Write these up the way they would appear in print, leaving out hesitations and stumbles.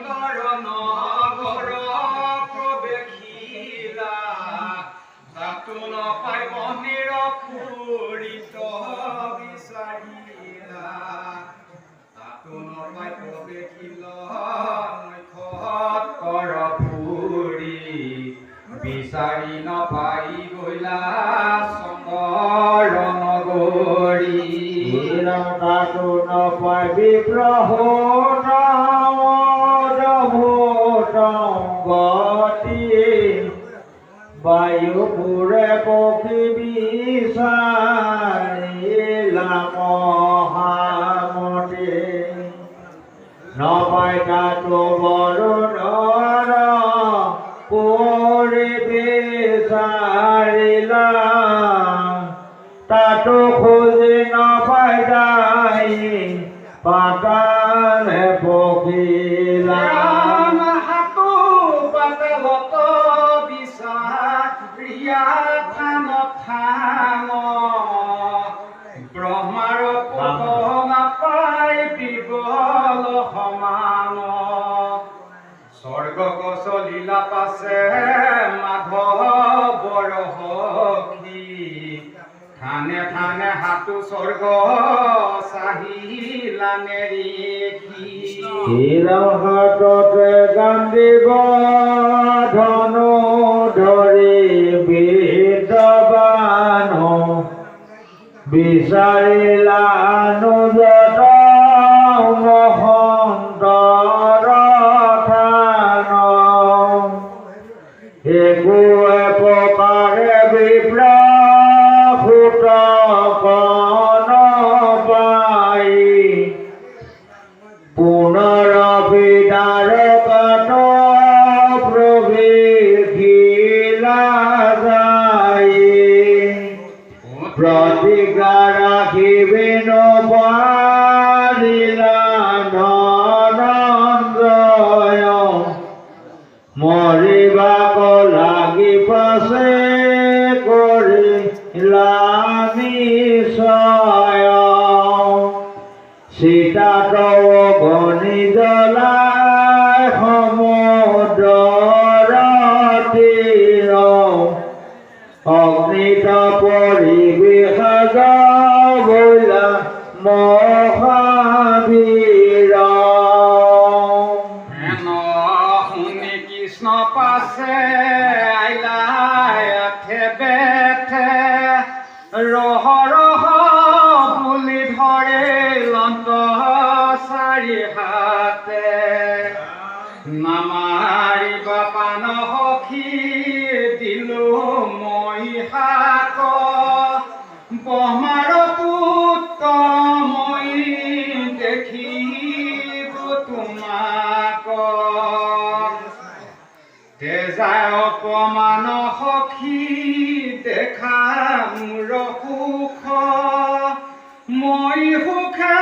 নগৰ প্ৰৱেশিলা তাতো নপাই মন্দিৰ পুৰিত বিচাৰিলা তাতো নপাই প্ৰৱেশিল সত্তৰ পুৰি বিচাৰি নপাই গলা চন্দৰ নগৰী তাতো নপাই বিগ্ৰহ বায়ুপুৰে পক্ষী বিচাৰিলা মহামতি নপাই তাতো বৰুণৰ পুৰি বিচাৰিলা তাতো খুজি নপাই যাই পাতালে পখিলা ব্ৰহ্মাৰ পুত নাপাই বিবল সমান স্বৰ্গ কচলীলা পাছে মাধৱৰ সখী থানে থানে হাতু স্বৰ্গ চাহিলা নেৰিখি হাততে গান্ধিব ধনু ধৰি বিদ্যবান বিচাৰিলা অনুজত মহন্তৰ থান একোৱে প্ৰকাৰে বিপ্ৰভূত কণ পাই পুনৰ বিদাৰকাত প্ৰৱেশিলা যায় প্ৰতিজ্ঞা ৰাখিবি নপাৰিলা ধনঞ্জয় মৰিবাক লাগি পাছে কৰিলা নিশ্চয় সীতাত অগ্নি জ্বলাই সমুদ্ৰৰ তীৰ অগ্নিত পৰিবেশ বৈলা মহাবীৰ শুনি কৃষ্ণ পাছে আইলা বেঠে ৰহ ৰহ বুলি ধৰে লন্ত চাৰি হাতে নামাৰিবা পান সখী দিলো মই শাক ব্ৰহ্মাৰ পুত্ৰ মই দেখিব তোমাক তেজাই অপমান সখী দেখা মোৰ সুখ মই সুখে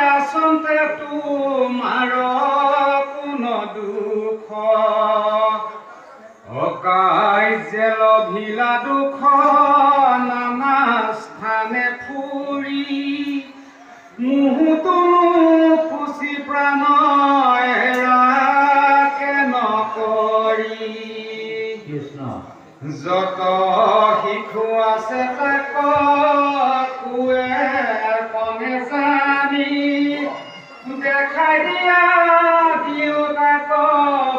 আচন্তে তোমাৰ কোন দুখ অকাৰ্যে লভিলা দুখ নানা স্থানে ফুৰি মুহূৰ্তো খুচি প্ৰাণ এৰাকে নকৰি কৃষ্ণ যত শিশু আছে তাক কুৱে কণে জানি দেখাই দিয়া দেউতাক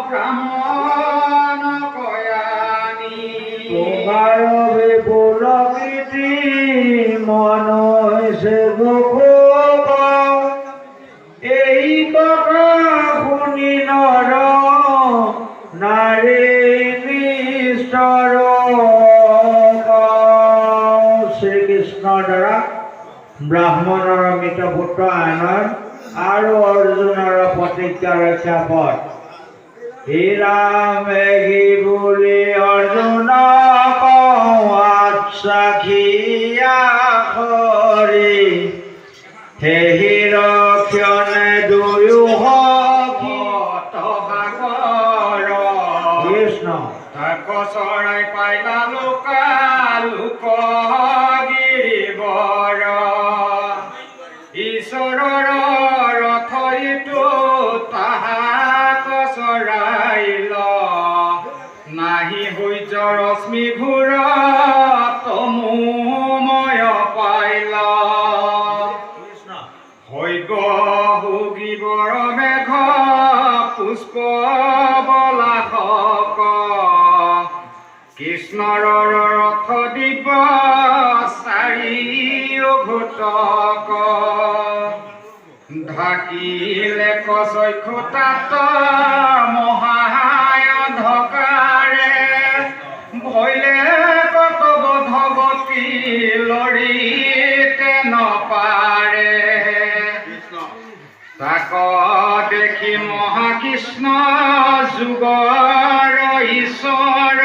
ব্ৰাহ্মণ কয়ানি তোমাৰ বিপুল কীৰ্তি মন হৈছে দুখ এই কথা শুনি নৰ নাৰী নিষ্ঠৰ শ্ৰীকৃষ্ণৰ দ্বাৰা ব্ৰাহ্মণৰ মৃতপুত্ৰ আনন্দ আৰু অৰ্জুনৰ প্ৰতিজ্ঞা ৰক্ষা পথ হে ৰামে কি বুলি অৰ্জুন সাক্ষীয়া কৰি সেই ৰক্ষণে দুয়ো সখী সাগৰ কৃষ্ণ তাক চৰাই পাইলা লোকা লোক গিৰিবৰ ঈশ্বৰৰ ৰথ ইটো তাহাক ৰশ্মি ঘূৰ তমোময় পাইল হৈগ হুগিবৰ মেঘ পুষ্প বলাশক কৃষ্ণৰ ৰথ দিব চাৰিও ঘোটক ঢাকিলে কচক্ষু তাত মহায় অন্ধকাৰে ভৈলে কত বধৱতী লৰিতে নপাৰে তাক দেখি মহাকৃষ্ণ যুগৰ ঈশ্বৰ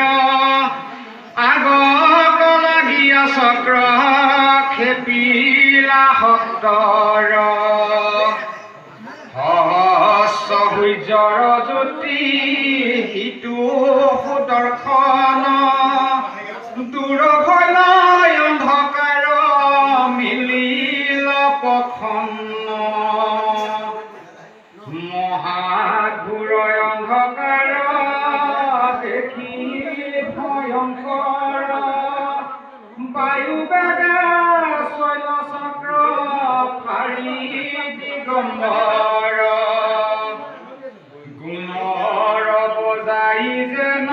আগত লাগিয়া চক্ৰ খেপিলা সত্তৰ সহস্ৰ সূৰ্যৰ জ্যোতি সিটো সুদৰ্শন দূৰ ভৈল অন্ধকাৰ মিলিল প্ৰসন্ন মহাঘোৰ অন্ধকাৰ দেখি ভয়ংকৰ বায়ু বেগে শৈল চক্ৰ ফাৰি দিগম্বৰ গুণৰ বজাই যেন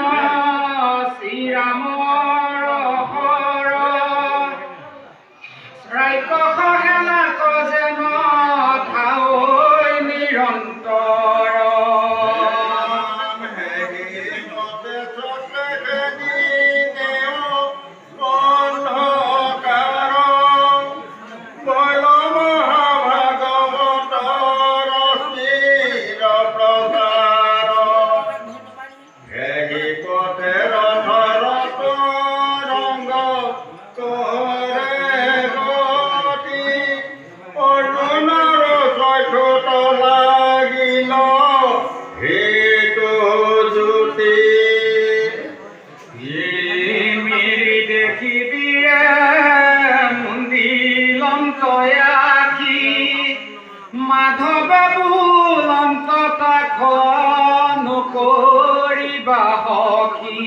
শ্ৰীৰামৰ হৰ ৰাক্ষস সেনাক যেন ধাৱৈ নিৰন্তৰ মাধৱ বুলন্ত তাখন কৰিবা সখী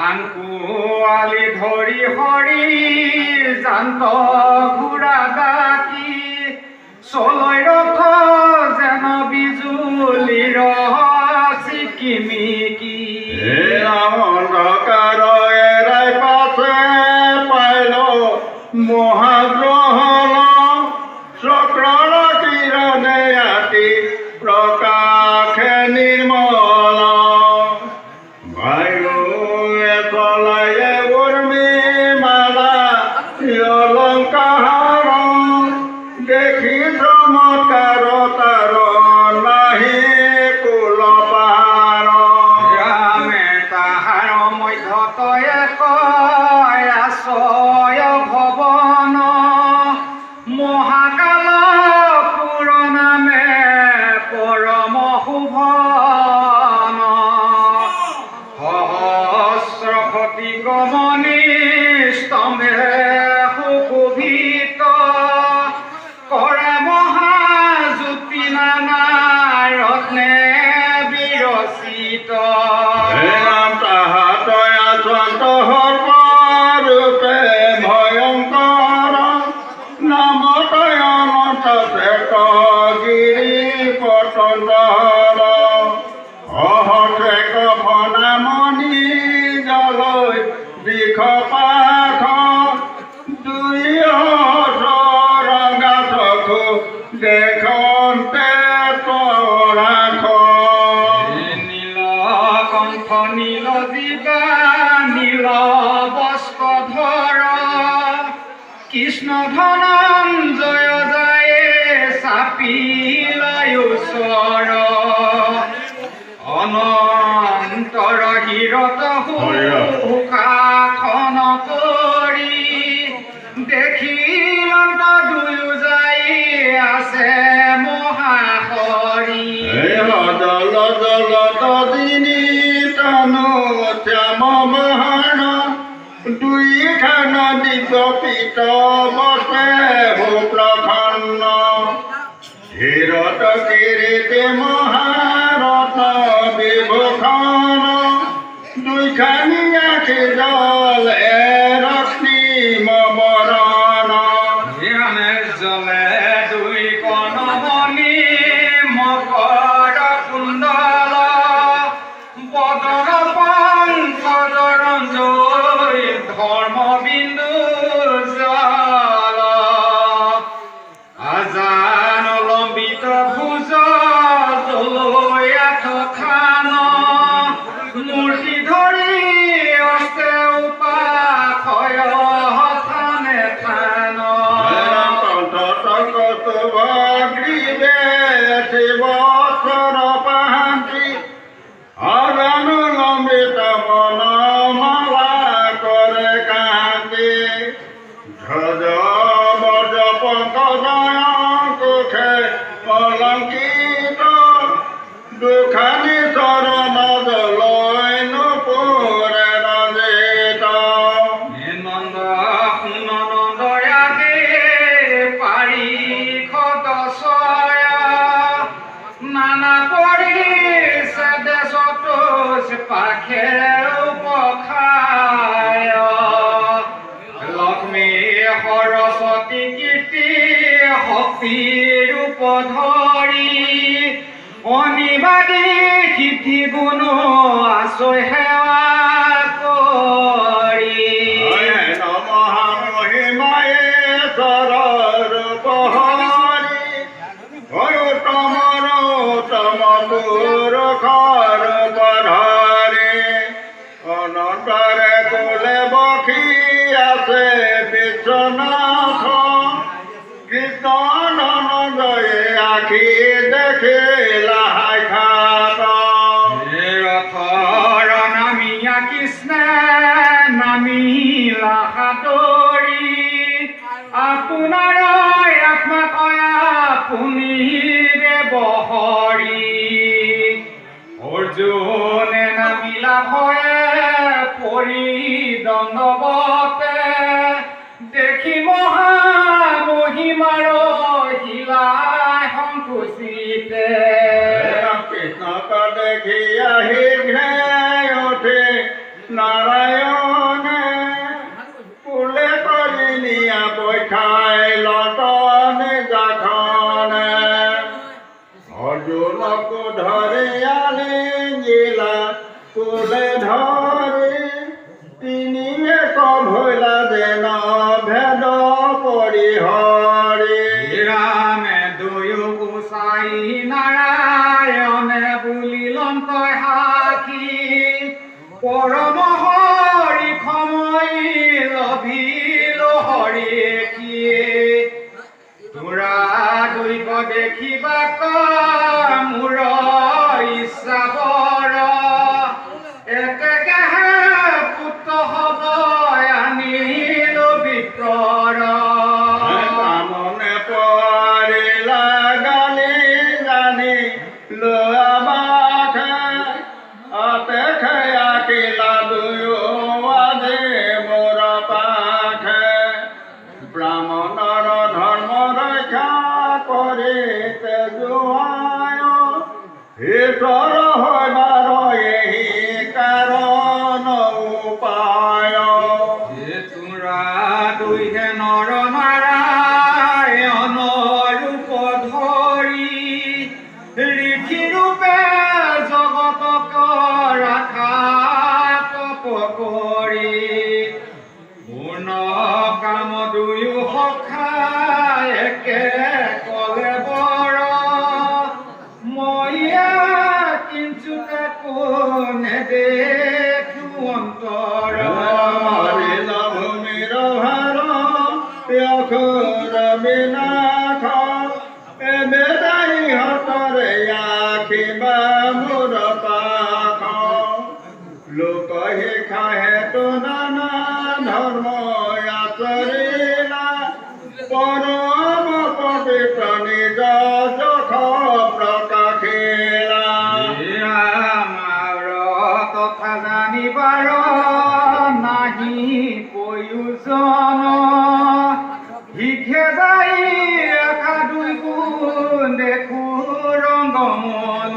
আনকুৱালি ধৰি হৰি জান্ত ঘোঁৰা ডাকি চলৈ ৰথ যেন বিজুলীৰ চিকিমিকি অন্ধকাৰ এৰাই পাছে পাইল মহাগ্ৰহণ চক্ৰৰ কিৰণে আতি প্ৰকাশে নিৰ্মল বায়ু চলায়ে উৰ্মি মালা অলংকাৰ দেখি চমৎকাৰ তাৰ নাহি কুল পাৰ ৰামে তাহাৰ মধ্যতয়ে কয় আশ্ৰয় ভৱন মহাকাল পুৰ নামে পৰম শুভন সহস্ৰ ফটি গমনি স্তম্ভে সুশোভিত কৰে মহাজ্যোতি নানা ৰত্নে বিৰচিত তাহাতয় আচন্ত সৰ্বৰূপে ভয়ংকৰ নামতয় অনন্ত শ্বেত গিৰি পতন্তৰ অহস্ৰেক ফণামণি জলৈ দিশ পাঠ দুই ৰঙা চকু দেখন্তে পৰাখ কণ্ঠ নীল জীৱা নীল বস্ত্ৰধৰ কৃষ্ণ ধনঞ্জয় যায় চাপিলাই ওচৰ অনন্তৰ হীৰত সুখাখন কৰি দেখিলন্ত দুয়ো যাই আছে মহাহৰি জল জল তদিনী তনু শ্যাম মহান দুই খান দিগপিত বসে ভূ প্ৰসন্ন হীৰত কিৰীটে মহাৰত্ন বিভূষণ দুইখানিয়া আখি জলে রশ্মি মবরণ হিরণে জলে দুই কণমণি মকর কুণ্ডল বদন পঙ্কজরঞ্জয় ধর্মবিন্দু জল আজান লম্বিত ভুজ জলয়াথ খান মূর্তি ধৰি অস্তে উপাখয় থানে থান কত ভগ্রিবে শিবস্বর পাহান্তি অজানু লম্বিত মন মালা করে কান্তি ধ্বজ বজ পঙ্কজয় কুখে অলঙ্কিত দুখানি চরণ জলয় নুপুরে ৰঞ্জিত নন্দ নন্দয়াকে পাৰি খতছয়া নানা পৰিছে চতুষ পাখে উপখায় লক্ষ্মী সৰস্বতী কীৰ্তি শক্তি ৰূপ ধৰি অনিবাদী সিদ্ধি গুণ আছয় সেৱা কৰি নমঃ মহিমায়ে সৰৰূপ হৰি তম পুৰুষৰ বধৰি অনন্তৰে কোলে বসি আছে বিশ্বনাথ কৃষ্ণ নন্দয়ে আখি দেখিলা খাত ৰথৰ নামিয়া কৃষ্ণে নামিলা সাদৰি আপোনাৰ আত্মাকয়া আপুনি ব্যৱহৰি অৰ্জুনে নামিলা ভয়ে পৰি দণ্ডৱতে দেখি মহা মহিমাৰ শিলা সংকুচিতে কৃষ্ণক দেখি আহি উঠে নাৰায়ণে কুলে কৰি নিয়া বৈঠাই লতনে জাখনে অৰ্জুনকো ধৰি আনি জিলা কুলে ধৰি তিনিয়ে ভৈলা যেন ভেদ পৰিহৰি ৰামে দুয়ো গোসাই নাৰায়ণে বুলিলন তই সাক্ষী পৰম হৰি সময় লভিল হৰিখিয়ে তোৰা দুইক দেখিবাক মোৰ ইচ্ছা বৰ এতেকেহে পুত্ৰ হব আনিল বিপ্ৰৰ মনে পৰিলা গালি জানি লোৱা বাখে অতে খেয়া কিলা দুয়ো আদি মোৰ পাখে ব্ৰাহ্মণৰ ধৰ্ম ৰক্ষা কৰি তেজুৱায় ঈশ্বৰ হৈবাৰ এই কাৰণ উপায় তোৰা দুইহে নৰ নাৰায়ণ ৰূপ ধৰি ঋষি ৰূপে জগতক ৰাখা তপ কৰি পূৰ্ণ কাম দুয়ো সখা একে কলে বৰ মইয়া কিঞ্চু কাকো নেদেখো অন্তৰ ভূমিৰ ভাৰ বিনাশ এবেদাই হতৰে আখিবা মোৰ পাখ লোক শিক্ষাহে তো নানা ধৰ্ম আচৰিলা পৰম পবিত্ৰ নিজ জখ প্ৰকাশিলা আমাৰ তথা জানিবাৰ নাহি প্ৰয়োজন শিখে যাই একা দুই গুণ দেখো ৰংগমন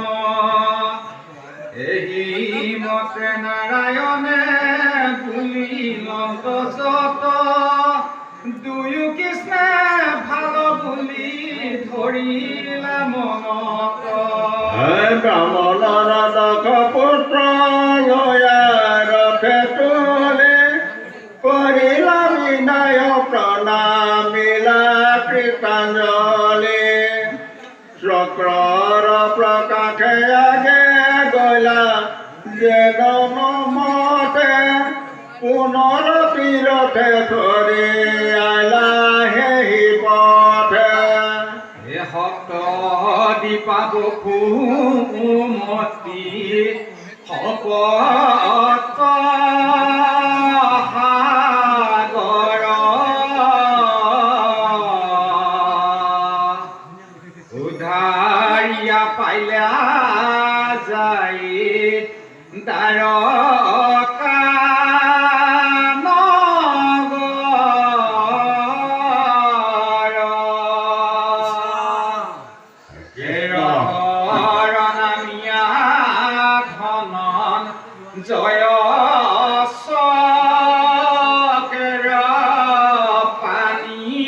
এই মতে নাৰায়ণে কৰিলা মনত ব্ৰাহ্মণৰ দক্ষ পুত্ৰ ৰথে তুলি কৰিলা বিনয় প্ৰণামিলা কৃতাঞ্জলি চক্ৰৰ প্ৰকাশে আগে গলা মতে পুনৰ তীৰথে ধৰি আইলা সেই পথে হে সপ্ত দীপা বসুমতী শপত সাগৰ উধাৰিয়া পাইলা যায় দ্বাৰকা নগৰ নামিয়া ঘনন জয় চকেৰ পানী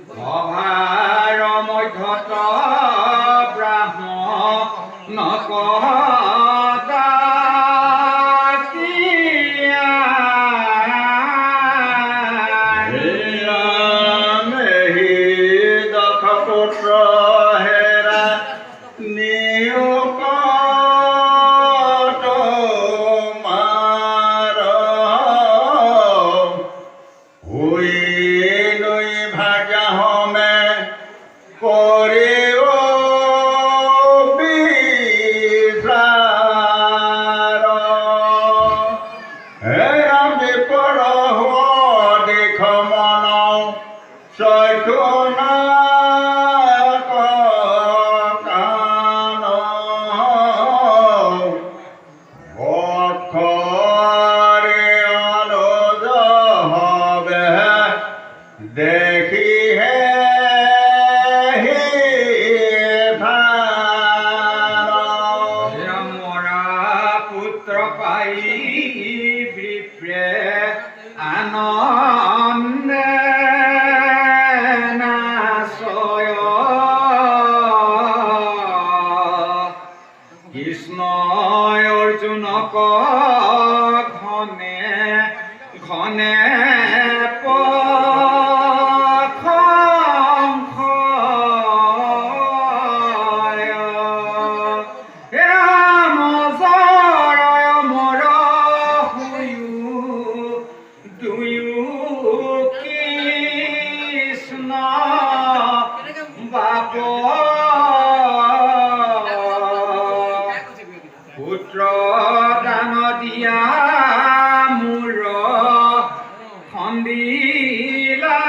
সভাৰ মধ্যত ব্ৰাহ্মণ দক্ষ পুত্ৰ হেৰা নিয়োগত মাৰ হৈ লৈ ভাগ্য হমে কৰিব বিচাৰ হেৰা বিপৰ দেখ মন চৈখনা দেখি হে মৰা পুত্ৰ পাই বিপ্ৰে আনন্দে নাচয় কৃষ্ণই অৰ্জুনক ঘনে ঘনে পুত্ৰ দান দিয়া মোৰ খন্দিলা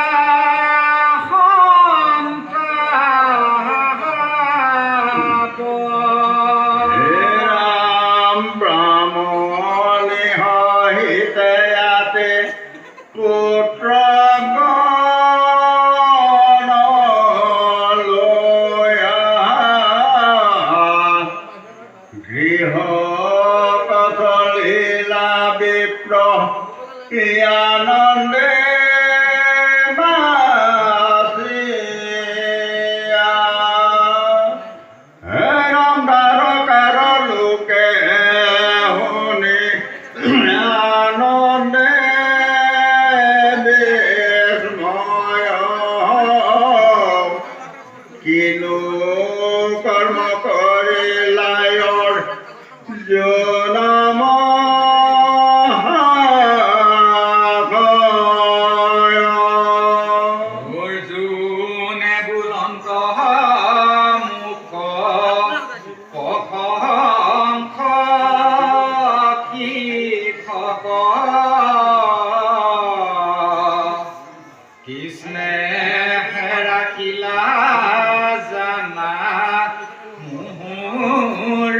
সন্তাপ ৰাম ব্ৰাহ্মণে হিতয়াতে পুত্ৰ গৃহ কথলীলা বিপ্ৰ আনন্দে ৰাম দ্বাৰকাৰ লোকে শুনি আনন্দে বিস্ময় কিনো কৰ্ম কৰিলায়ৰ জনম অৰ্জুনে বুলন্ত মুখ শিক্ষক কৃষ্ণে ৰাখিলা জানা মুহুৰ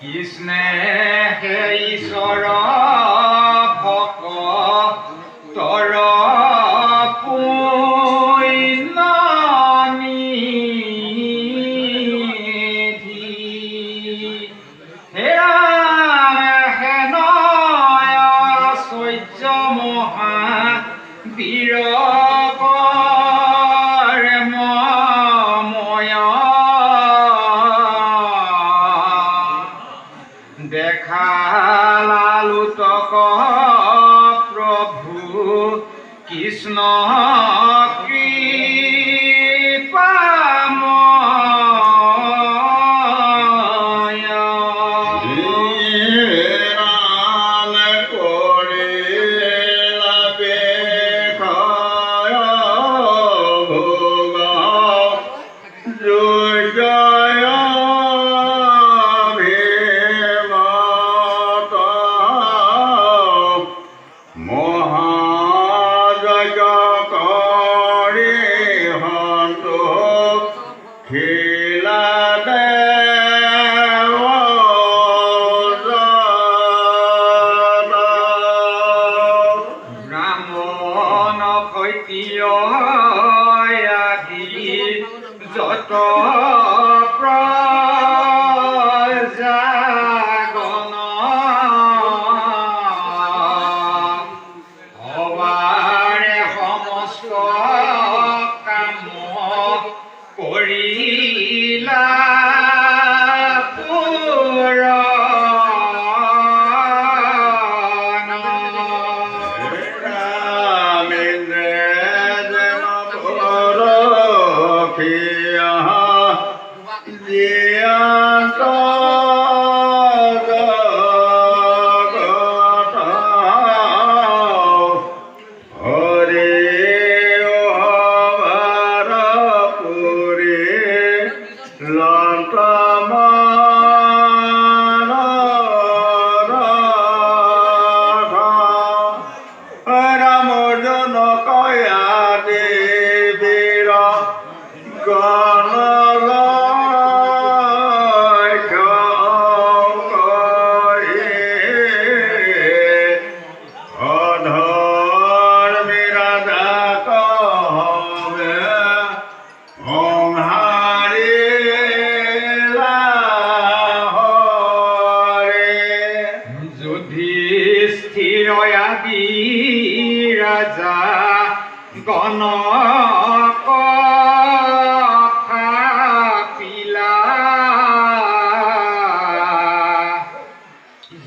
কৃষ্ণে হে ঈশ্বৰ ভকতৰ দেখালালুতক প্ৰভু কৃষ্ণ কৃপাময় ৰাম কৰিলা বেখায় ভোগ জয় যত প্ৰজাগণ হবাৰে সমস্ত কাম কৰিলা ৰাজা গণক পিলা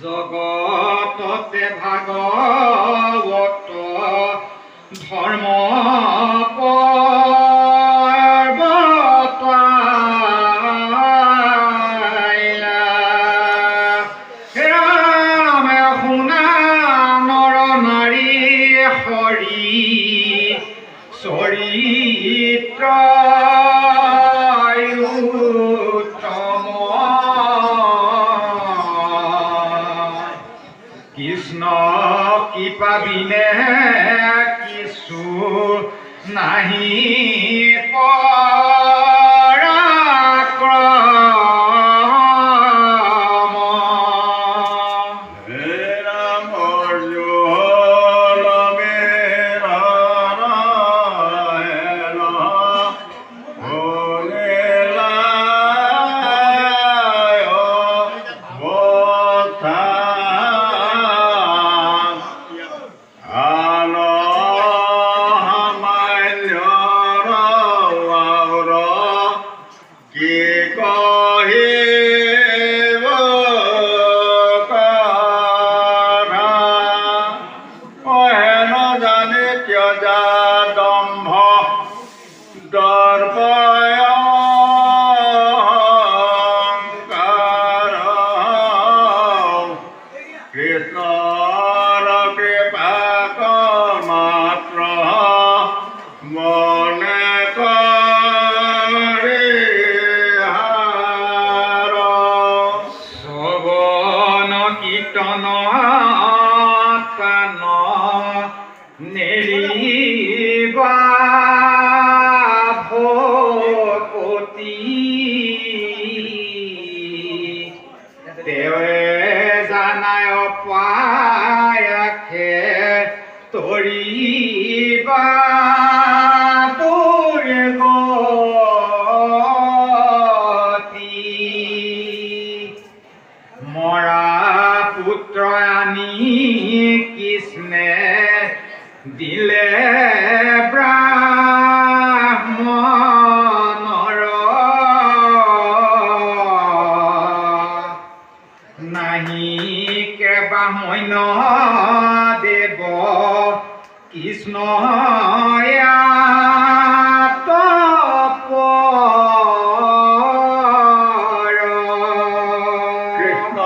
জগততে ভাগৱত ধৰ্ম চৰিত্ৰ উত্তম কৃষ্ণ কৃপা বিনে কিছু নাহি কীৰ্তন নেৰি ৰাখে তৰিবা তোৰ গতি মৰা পুত্ৰ আনি কৃষ্ণে দিলে ব্ৰাহ্মণৰ নাহি কেবামন্য দেৱ কৃষ্ণ কৃষ্ণ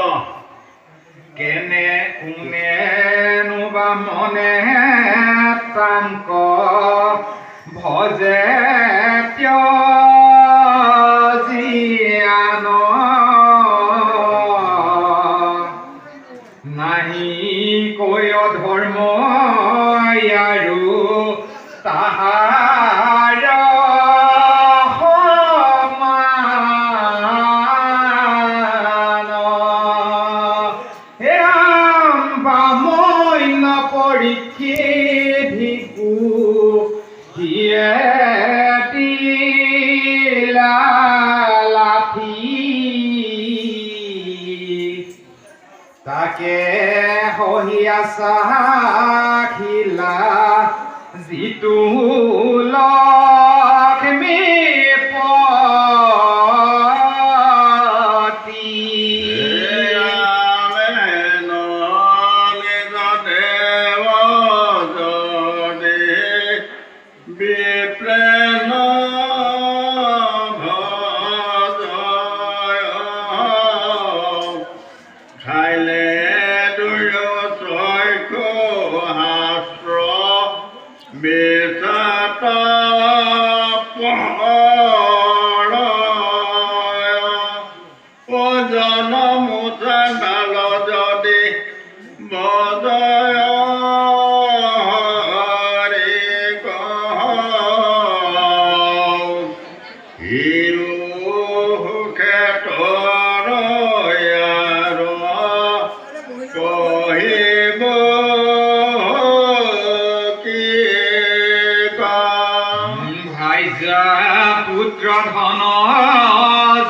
কেনে কোনেনো বা মনে তাংক ভজে ত্যাজিয়ান নাহি কৈ ধৰ্ম আৰু তাহাৰ সমান ৰাম বামন্য পৰীক্ষে ভিকু হিয়ে দিলা লাঠি তাকে সহিয়া চাখিলা যিটো লক্ষ্মী পতি বিপ্ৰেণ খাইলে শাস্ত্ৰ বেচাত জন মোচা গাল যদি বদয় কহিব কি ভাইজা পুত্ৰ ধন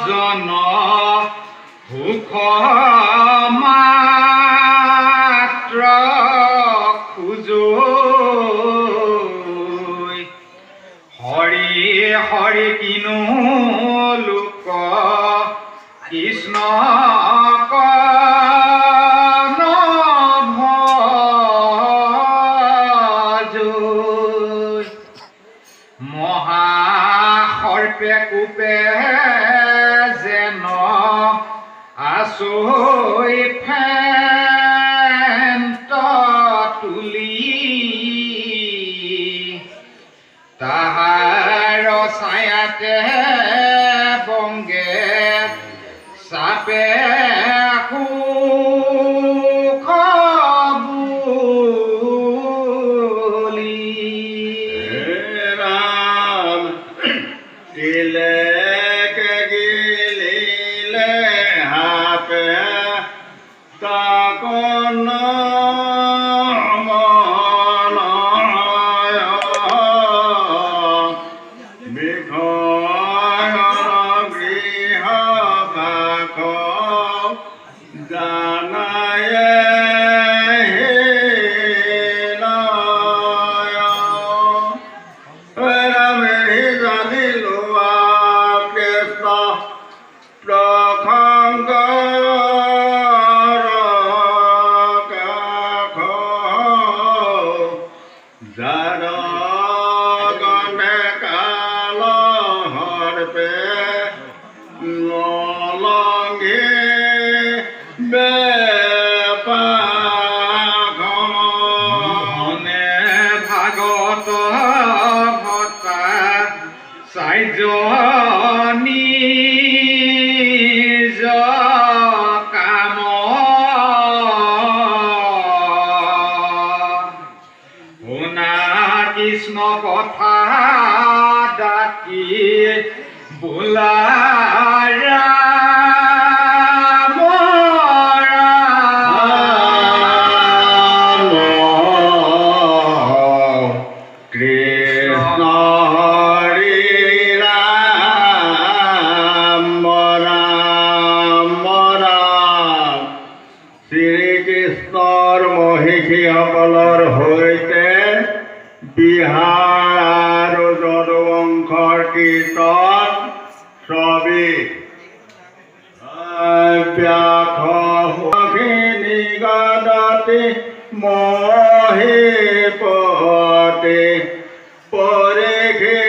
জন সুখ মাত্ৰ খোজো হৰি হৰি কিনো লোক কৃষ্ণ মহাসৰ্পে কোপে যেন আছৈ ফেন্ত তুলি তাহাৰ ছায়াতে বংগে চাপে সুখ গিলিলে হাতে তাকন বিষয় গৃহ ভাষ জানায় ভাগত ভটা চাইজনী কাম শুনা কৃষ্ণ কথা ডাকি বোলা ৰাম ৰাম বংশৰ সৈতে বিহাৰ আৰু যদুবংশৰ কীৰ্তন ছবি ব্যাসখিনি গাদতি মহিপতি পৰেখে